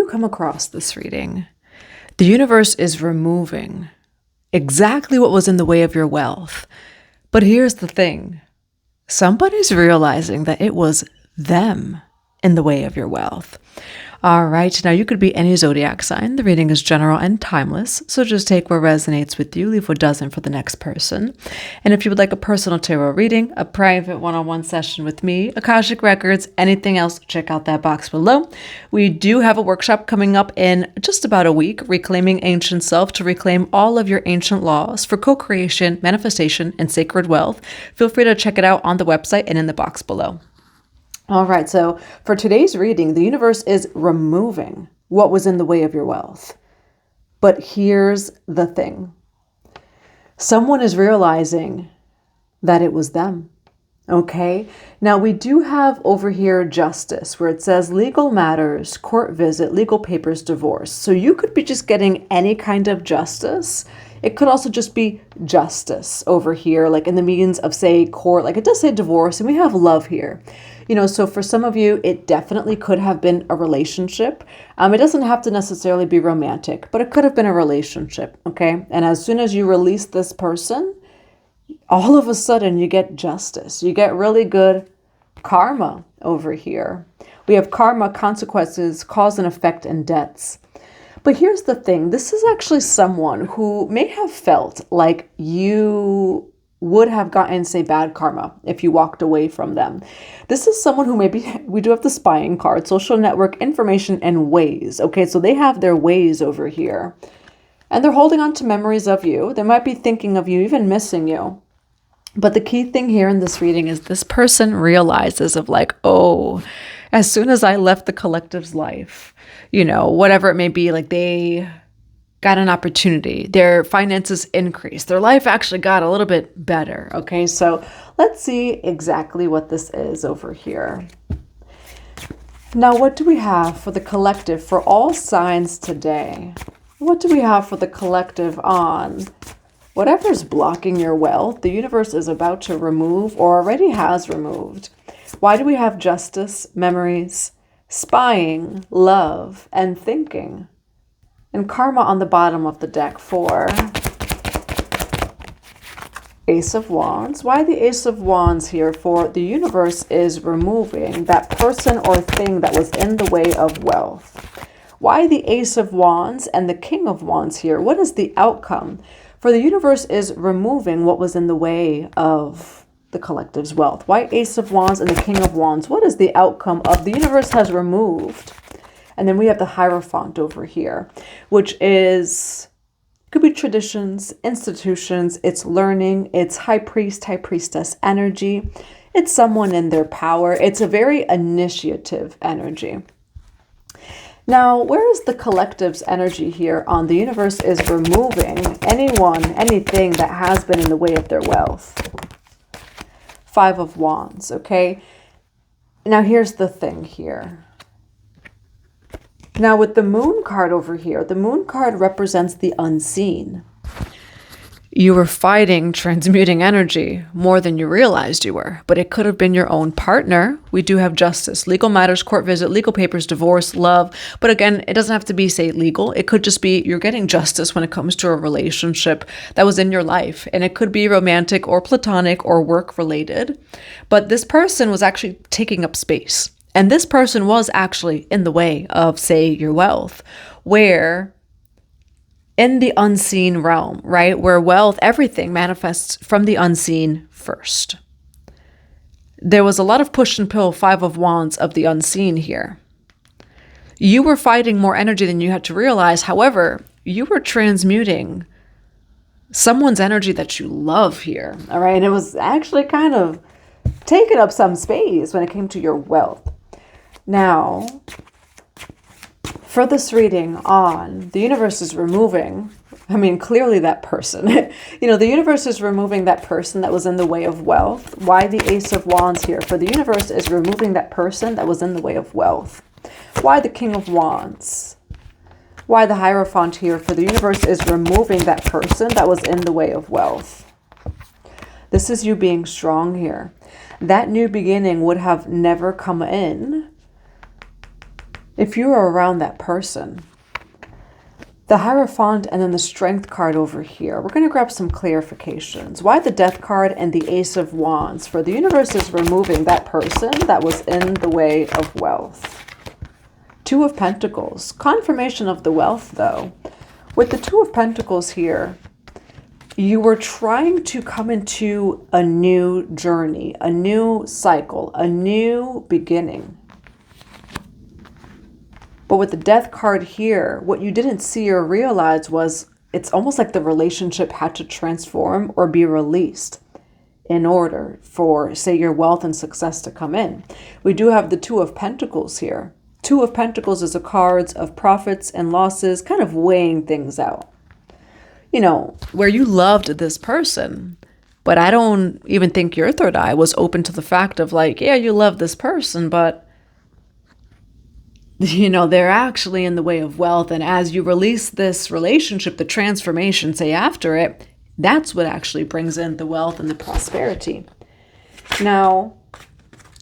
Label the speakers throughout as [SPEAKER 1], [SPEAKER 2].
[SPEAKER 1] you come across this reading, the universe is removing exactly what was in the way of your wealth. But here's the thing. Somebody's realizing that it was them in the way of your wealth. All right, now you could be any zodiac sign. The reading is general and timeless, so just take what resonates with you, leave what doesn't for the next person. And if you would like a personal tarot reading, a private one-on-one session with me, Akashic Records, anything else, check out that box below. We do have a workshop coming up in just about a week, Reclaiming Ancient Self, to reclaim all of your ancient laws for co-creation, manifestation, and sacred wealth. Feel free to check it out on the website and in the box below. All right, so for today's reading, the universe is removing what was in the way of your wealth. But here's the thing. Someone is realizing that it was them. Okay, now we do have over here justice, where it says legal matters, court visit, legal papers, divorce. So you could be just getting any kind of justice. It could also just be justice over here, like in the means of, say, court, like it does say divorce, and we have love here. So for some of you, it definitely could have been a relationship. It doesn't have to necessarily be romantic, but it could have been a relationship, okay? And as soon as you release this person, all of a sudden you get justice. You get really good karma over here. We have karma, consequences, cause and effect, and debts. But here's the thing. This is actually someone who may have felt like you would have gotten, say, bad karma if you walked away from them. This is someone who maybe, we do have the spying card, social network, information, and ways. Okay, so they have their ways over here. And they're holding on to memories of you. They might be thinking of you, even missing you. But the key thing here in this reading is this person realizes of like, oh, as soon as I left the collective's life, whatever it may be, like they got an opportunity, their finances increased, their life actually got a little bit better. Okay, so let's see exactly what this is over here. Now, what do we have for the collective for all signs today? What do we have for the collective on whatever's blocking your wealth? The universe is about to remove or already has removed. Why do we have justice, memories, spying, love, and thinking? And karma on the bottom of the deck for Ace of Wands. Why the Ace of Wands here? For the universe is removing that person or thing that was in the way of wealth. Why the Ace of Wands and the King of Wands here? What is the outcome? For the universe is removing what was in the way of the collective's wealth. Why Ace of Wands and the King of Wands? What is the outcome of the universe has removed? And then we have the Hierophant over here, which could be traditions, institutions, it's learning, it's high priest, high priestess energy. It's someone in their power. It's a very initiative energy. Now, where is the collective's energy here on the universe is removing anyone, anything that has been in the way of their wealth? Five of Wands, okay? Now, here's the thing here. Now, with the Moon card over here, the Moon card represents the unseen. You were fighting transmuting energy more than you realized you were, but it could have been your own partner. We do have justice, legal matters, court visit, legal papers, divorce, love. But again, it doesn't have to be, say, legal. It could just be you're getting justice when it comes to a relationship that was in your life. And it could be romantic or platonic or work related. But this person was actually taking up space. And this person was actually in the way of, say, your wealth, where in the unseen realm, right, where wealth, everything manifests from the unseen first. There was a lot of push and pull, Five of Wands, of the unseen here. You were fighting more energy than you had to realize. However, you were transmuting someone's energy that you love here, all right? And it was actually kind of taking up some space when it came to your wealth. Now, for this reading on, the universe is removing, clearly that person. The universe is removing that person that was in the way of wealth. Why the Ace of Wands here? For the universe is removing that person that was in the way of wealth. Why the King of Wands? Why the Hierophant here? For the universe is removing that person that was in the way of wealth. This is you being strong here. That new beginning would have never come in if you are around that person, the Hierophant and then the Strength card over here, we're going to grab some clarifications. Why the Death card and the Ace of Wands? For the universe is removing that person that was in the way of wealth. Two of Pentacles. Confirmation of the wealth, though. With the Two of Pentacles here, you were trying to come into a new journey, a new cycle, a new beginning. But with the Death card here, what you didn't see or realize was it's almost like the relationship had to transform or be released in order for, say, your wealth and success to come in. We do have the Two of Pentacles here. Two of Pentacles is a card of profits and losses, kind of weighing things out. You know, where you loved this person, but I don't even think your third eye was open to the fact of like, yeah, you love this person, but you know, they're actually in the way of wealth. And as you release this relationship, the transformation, say after it, that's what actually brings in the wealth and the prosperity. Now,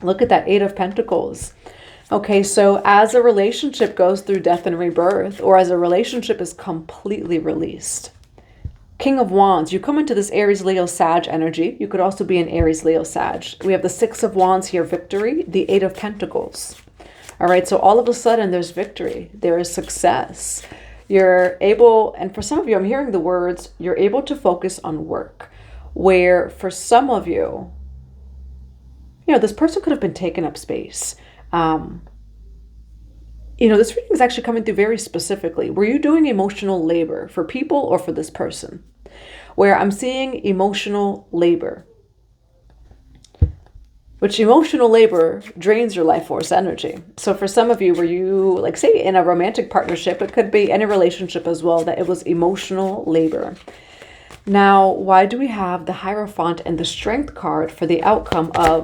[SPEAKER 1] look at that Eight of Pentacles. Okay, so as a relationship goes through death and rebirth, or as a relationship is completely released, King of Wands, you come into this Aries, Leo, Sag energy. You could also be an Aries, Leo, Sag. We have the Six of Wands here, victory, the Eight of Pentacles. All right, so all of a sudden there's victory, there is success. You're able, and for some of you, I'm hearing the words, you're able to focus on work. Where for some of you, you know, this person could have been taking up space. You know, this reading is actually coming through very specifically. Were you doing emotional labor for people or for this person? Where I'm seeing emotional labor. Which emotional labor drains your life force energy. So for some of you, were you, like say in a romantic partnership, it could be any relationship as well, that it was emotional labor. Now, why do we have the Hierophant and the Strength card for the outcome of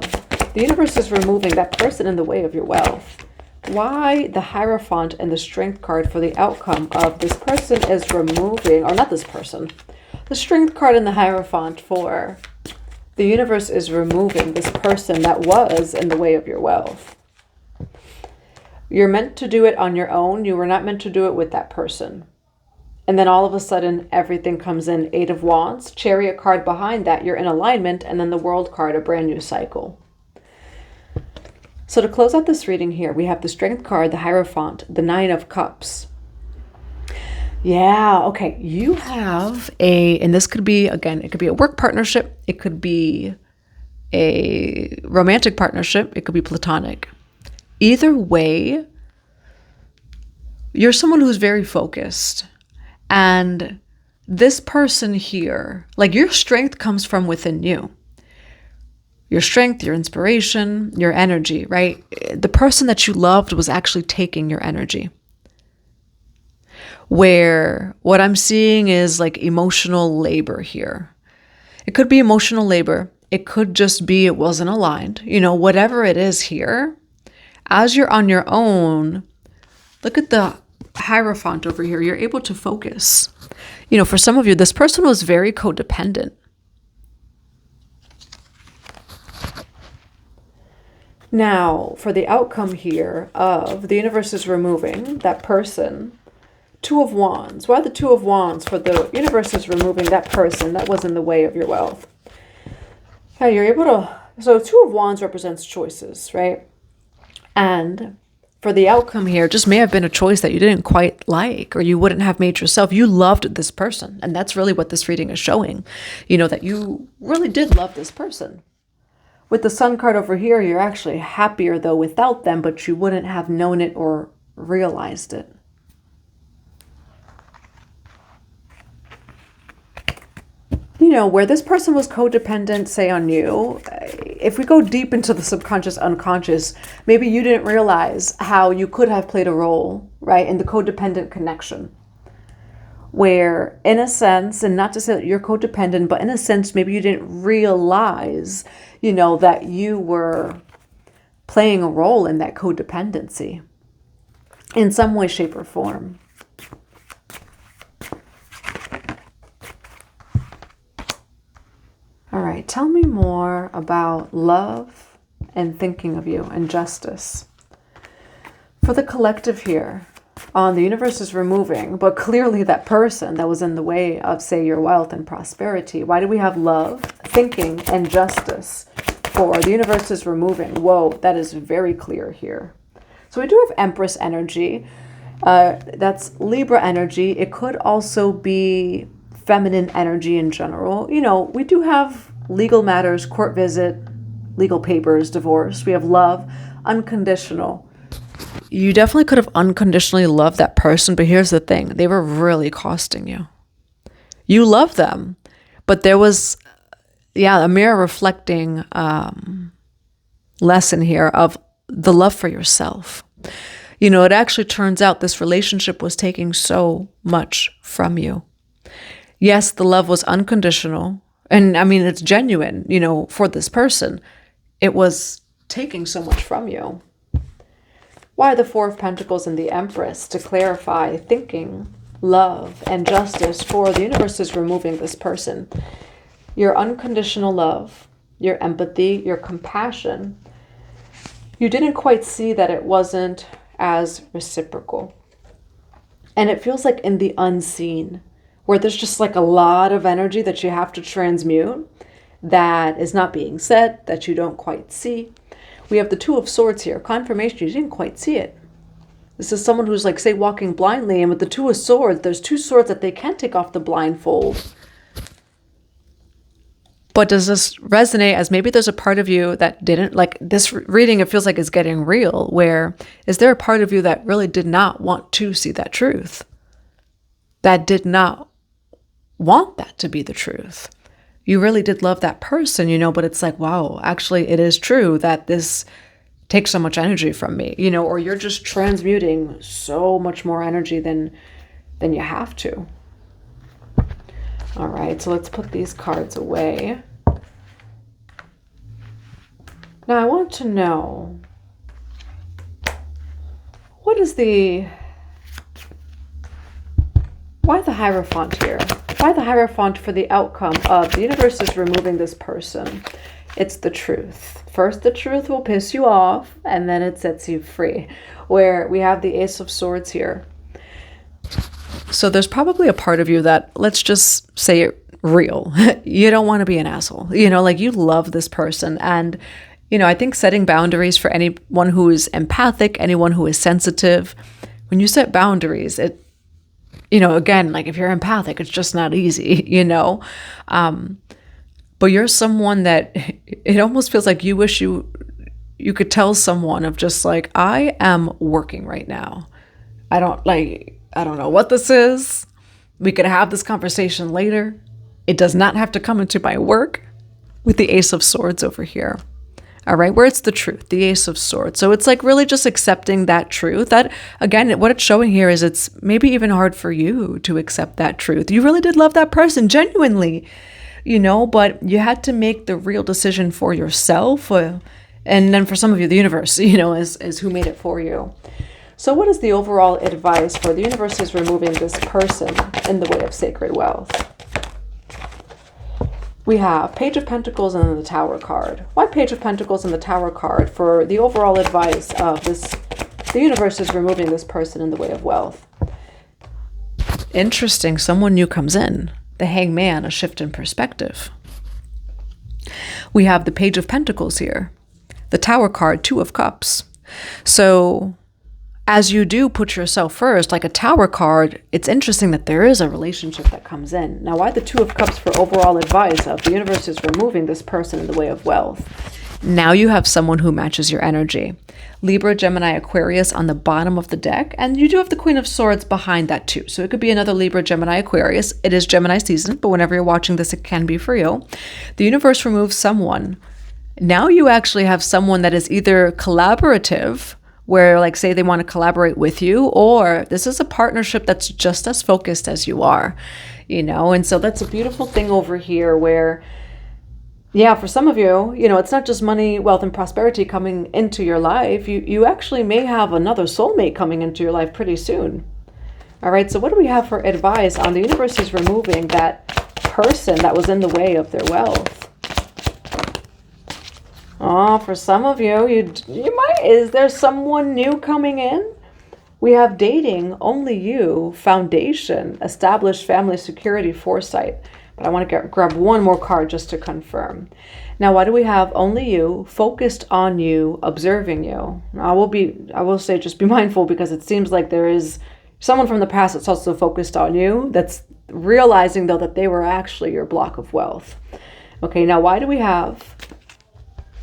[SPEAKER 1] the universe is removing that person in the way of your wealth? Why the Hierophant and the Strength card for the outcome of this person is removing, or not this person, the Strength card and the Hierophant for the universe is removing this person that was in the way of your wealth. You're meant to do it on your own. You were not meant to do it with that person. And then all of a sudden, everything comes in. Eight of Wands, Chariot card behind that. You're in alignment. And then the World card, a brand new cycle. So to close out this reading here, we have the Strength card, the Hierophant, the Nine of Cups. Yeah, okay. You have and this could be, again, it could be a work partnership. It could be a romantic partnership. It could be platonic. Either way, you're someone who's very focused. And this person here, like your strength comes from within you. Your strength, your inspiration, your energy, right? The person that you loved was actually taking your energy. Where what I'm seeing is like emotional labor here. It could be emotional labor. It could just be it wasn't aligned. You know, whatever it is here, as you're on your own, look at the Hierophant over here. You're able to focus. You know, for some of you, this person was very codependent. Now, for the outcome here of the universe is removing that person, Two of Wands. Why the Two of Wands? For the universe is removing that person that was in the way of your wealth. Yeah, you're able to, so Two of Wands represents choices, right? And for the outcome here, just may have been a choice that you didn't quite like, or you wouldn't have made yourself. You loved this person. And that's really what this reading is showing. You know, that you really did love this person. With the Sun card over here, you're actually happier though without them, but you wouldn't have known it or realized it. You know, where this person was codependent, say on you, if we go deep into the subconscious, unconscious, maybe you didn't realize how you could have played a role, right, in the codependent connection. Where, in a sense, and not to say that you're codependent, but in a sense, maybe you didn't realize, you know, that you were playing a role in that codependency in some way, shape, or form. All right, tell me more about love and thinking of you and justice. For the collective here, the universe is removing, but clearly that person that was in the way of, say, your wealth and prosperity. Why do we have love, thinking, and justice? For the universe is removing. Whoa, that is very clear here. So we do have Empress energy. That's Libra energy. It could also be feminine energy in general. You know, we do have legal matters, court visit, legal papers, divorce. We have love, unconditional. You definitely could have unconditionally loved that person, but here's the thing. They were really costing you. You love them, but there was, a mirror reflecting lesson here of the love for yourself. You know, it actually turns out this relationship was taking so much from you. Yes, the love was unconditional. And I mean, it's genuine, you know, for this person. It was taking so much from you. Why the Four of Pentacles and the Empress? To clarify, thinking, love, and justice. For the universe is removing this person. Your unconditional love, your empathy, your compassion. You didn't quite see that it wasn't as reciprocal. And it feels like in the unseen, where there's just like a lot of energy that you have to transmute that is not being said, that you don't quite see. We have the Two of Swords here. Confirmation, you didn't quite see it. This is someone who's like, say, walking blindly. And with the Two of Swords, there's two swords that they can take off the blindfold. But does this resonate as maybe there's a part of you that didn't, like this reading, it feels like it's getting real, where is there a part of you that really did not want to see that truth? That did not want that to be the truth? You really did love that person, you know, but it's like, wow, actually it is true that this takes so much energy from me, you know, or you're just transmuting so much more energy than you have to. All right, so let's put these cards away. Now I want to know, why the Hierophant here? Why the Hierophant for the outcome of the universe is removing this person? It's the truth. First, the truth will piss you off, and then it sets you free. Where we have the Ace of Swords here. So there's probably a part of you that, let's just say it real. You don't want to be an asshole. You know, like you love this person. And, you know, I think setting boundaries for anyone who is empathic, anyone who is sensitive, when you set boundaries, it, you know, again, like if you're empathic, it's just not easy, you know. But you're someone that it almost feels like you wish you could tell someone of just like, I am working right now. I don't know what this is. We could have this conversation later. It does not have to come into my work, with the Ace of Swords over here. All right, where it's the truth, the Ace of Swords. So it's like really just accepting that truth. That, again, what it's showing here is it's maybe even hard for you to accept that truth. You really did love that person, genuinely, you know, but you had to make the real decision for yourself. And then for some of you, the universe, you know, is who made it for you. So what is the overall advice for the universe is removing this person in the way of sacred wealth? We have Page of Pentacles and then the Tower card. Why Page of Pentacles and the Tower card for the overall advice of this? The universe is removing this person in the way of wealth. Interesting. Someone new comes in. The Hangman, a shift in perspective. We have the Page of Pentacles here. The Tower card, Two of Cups. So as you do put yourself first, like a Tower card, it's interesting that there is a relationship that comes in. Now, why the Two of Cups for overall advice of the universe is removing this person in the way of wealth? Now you have someone who matches your energy. Libra, Gemini, Aquarius on the bottom of the deck. And you do have the Queen of Swords behind that too. So it could be another Libra, Gemini, Aquarius. It is Gemini season, but whenever you're watching this, it can be for you. The universe removes someone. Now you actually have someone that is either collaborative, where like say they want to collaborate with you, or this is a partnership that's just as focused as you are, you know. And so that's a beautiful thing over here where, yeah, for some of you, you know, it's not just money, wealth, and prosperity coming into your life. You actually may have another soulmate coming into your life pretty soon. All right, so what do we have for advice on the universe is removing that person that was in the way of their wealth? Oh, for some of you, you might, is there someone new coming in? We have dating, only you, foundation, established family security, foresight. But I want to grab one more card just to confirm. Now, why do we have only you, focused on you, observing you? I will say just be mindful, because it seems like there is someone from the past that's also focused on you, that's realizing though that they were actually your block of wealth. Okay, now why do we have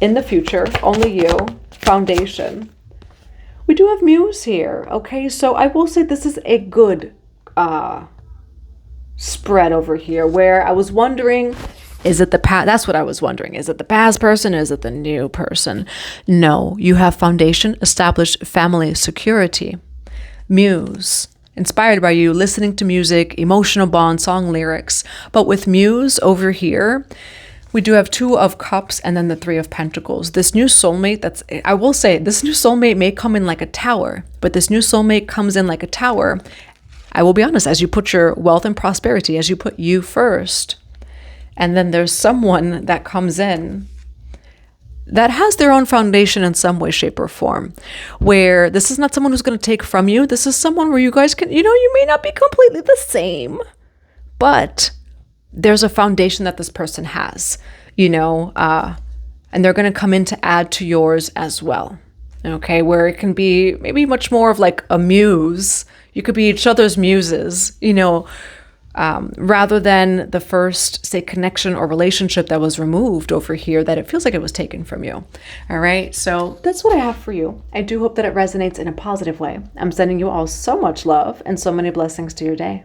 [SPEAKER 1] in the future, only you, foundation? We do have Muse here. Okay, so I will say this is a good spread over here, where I was wondering, is it the past? That's what I was wondering. Is it the past person? Is it the new person? No, you have foundation, established family security. Muse, inspired by you, listening to music, emotional bond, song lyrics. But with Muse over here, we do have 2 of Cups and then the 3 of Pentacles. This new soulmate, I will say, this new soulmate may come in like a tower, but this new soulmate comes in like a tower. I will be honest, as you put your wealth and prosperity, as you put you first, and then there's someone that comes in that has their own foundation in some way, shape, or form, where this is not someone who's going to take from you. This is someone where you guys can, you may not be completely the same, but there's a foundation that this person has, and they're going to come in to add to yours as well. Okay, where it can be maybe much more of like a muse. You could be each other's muses, rather than the first, say, connection or relationship that was removed over here, that it feels like it was taken from you. All right, so that's what I have for you. I do hope that it resonates in a positive way. I'm sending you all so much love and so many blessings to your day.